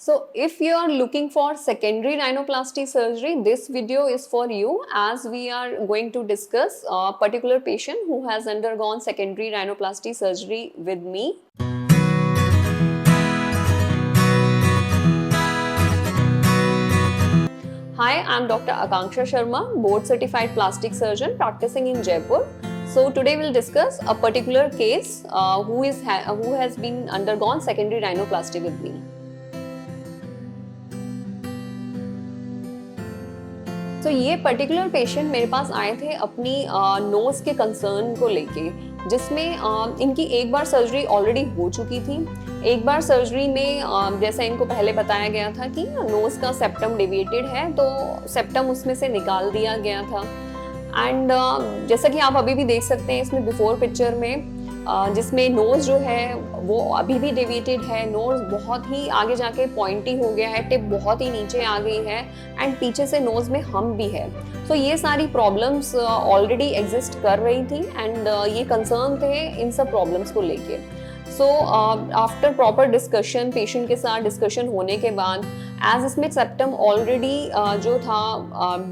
So if you are looking for secondary rhinoplasty surgery, this video is for you, as we are going to discuss a particular patient who has undergone secondary rhinoplasty surgery with me. Hi, I am Dr. Akanksha Sharma, board certified plastic surgeon practicing in Jaipur. So today we'll discuss a particular case who has been undergone secondary rhinoplasty with me. तो ये particular patient मेरे पास आए थे अपनी nose के concern को लेके, जिसमें इनकी एक बार सर्जरी ऑलरेडी हो चुकी थी। एक बार सर्जरी में जैसा इनको पहले बताया गया था कि नोज़ का सेप्टम डेविएटेड है, तो सेप्टम उसमें से निकाल दिया गया था। एंड जैसा कि आप अभी भी देख सकते हैं इसमें बिफोर पिक्चर में, जिसमें नोज़ जो है वो अभी भी डेविएटेड है, नोज़ बहुत ही आगे जाके पॉइंटी हो गया है, टिप बहुत ही नीचे आ गई है एंड पीछे से नोज़ में हम्प भी है। तो ये सारी प्रॉब्लम्स ऑलरेडी एग्जिस्ट कर रही थी एंड ये कंसर्न थे इन सब प्रॉब्लम्स को लेके। So after proper discussion, patient के साथ डिस्कशन होने के बाद, एज इसमें सेप्टम ऑलरेडी जो था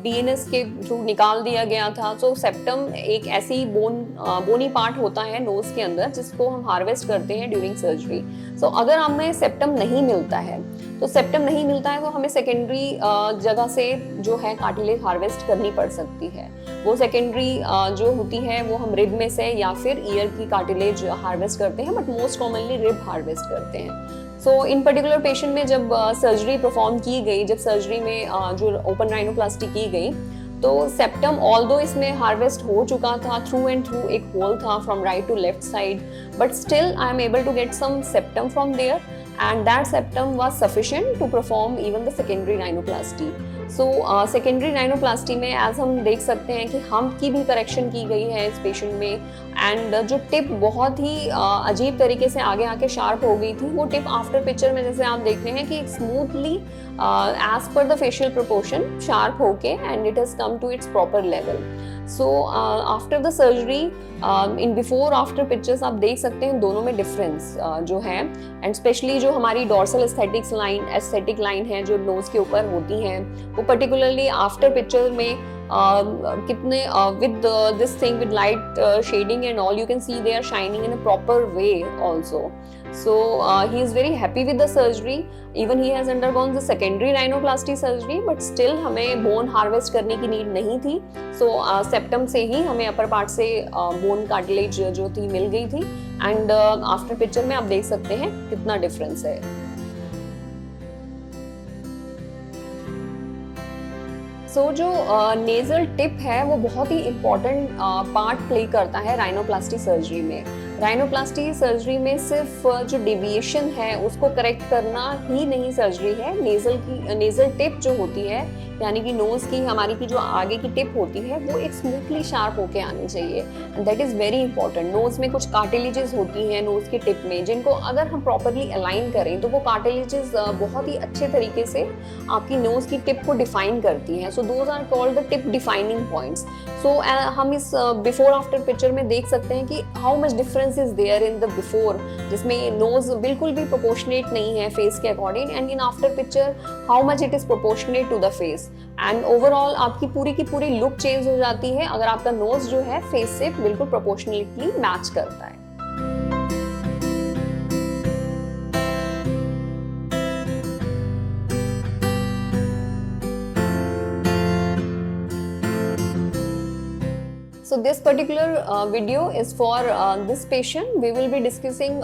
डीएनएस के थ्रू निकाल दिया गया था। तो सेप्टम एक ऐसी बोनी पार्ट होता है नोज के अंदर जिसको हम हार्वेस्ट करते हैं ड्यूरिंग सर्जरी। सो अगर हमें सेप्टम नहीं मिलता है तो हमें सेकेंडरी जगह से जो है कार्टिलेज हार्वेस्ट करनी पड़ सकती है। वो सेकेंडरी जो होती है वो हम रिब में से या फिर ईयर की कार्टिलेज हार्वेस्ट करते हैं, but most commonly rib harvest करते हैं। सो इन पर्टिकुलर पेशेंट में जब सर्जरी परफॉर्म की गई, जब सर्जरी में जो ओपन राइनोप्लास्टी की गई, तो सेप्टम ऑल्दो इसमें हार्वेस्ट हो चुका था, थ्रू एंड थ्रू एक होल था from right to left side, but still I am able to get some septum from there and that septum was sufficient to perform even the secondary rhinoplasty. So secondary rhinoplasty में as हम देख सकते हैं कि hump की भी correction की गई है इस पेशेंट में, एंड जो टिप बहुत ही अजीब तरीके से आगे आके शार्प हो गई थी, वो टिप आफ्टर पिक्चर में जैसे आप देखते हैं कि स्मूथली एज पर द फेशियल प्रोपोर्शन शार्प होके and it has come to its proper level. So after the surgery, in before after pictures आप देख सकते हैं दोनों में डिफरेंस जो है, एंड स्पेशली जो हमारी डॉर्सल एस्थेटिक लाइन है जो नोज के ऊपर होती हैं, वो पर्टिकुलरली आफ्टर पिक्चर में कितने with this thing with light shading and all, you can see they are shining in a proper way also. So he is very happy with the surgery. Even he has undergone the secondary rhinoplasty surgery, but still हमें bone harvest करने की need नहीं थी। So septum से ही हमें upper part से bone cartilage जो थी मिल गई थी, and after picture में आप देख सकते हैं कितना difference है। सो जो नेजल टिप है वो बहुत ही इम्पॉर्टेंट पार्ट प्ले करता है राइनोप्लास्टी सर्जरी में। राइनोप्लास्टी सर्जरी में सिर्फ जो डेविएशन है उसको करेक्ट करना ही नहीं सर्जरी है। नेजल टिप जो होती है, यानी कि नोज की हमारी की जो आगे की टिप होती है, वो एक स्मूथली शार्प होके आनी चाहिए, and that is very important. Nose में कुछ कार्टिलेजेस होती हैं नोज की टिप में, जिनको अगर हम प्रॉपरली अलाइन करें तो वो कार्टिलेजेस बहुत ही अच्छे तरीके से आपकी नोज की टिप को डिफाइन करती हैं। So those are called the tip defining points. So हम इस बिफोर आफ्टर पिक्चर में देख सकते हैं कि how much difference is there in the before, जिसमें नोज बिल्कुल भी प्रोपोर्शनेट नहीं है फेस के according, and in after picture how much it is proportionate to the face, and overall आपकी पूरी की पूरी लुक चेंज हो जाती है अगर आपका नोज जो है फेस से बिल्कुल प्रोपोर्शनेटली मैच करता है। So this particular video is for this patient. We will be discussing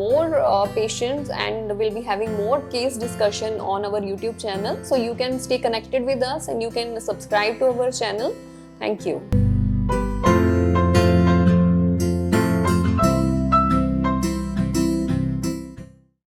more patients and we'll be having more case discussion on our YouTube channel. So you can stay connected with us and you can subscribe to our channel. Thank you.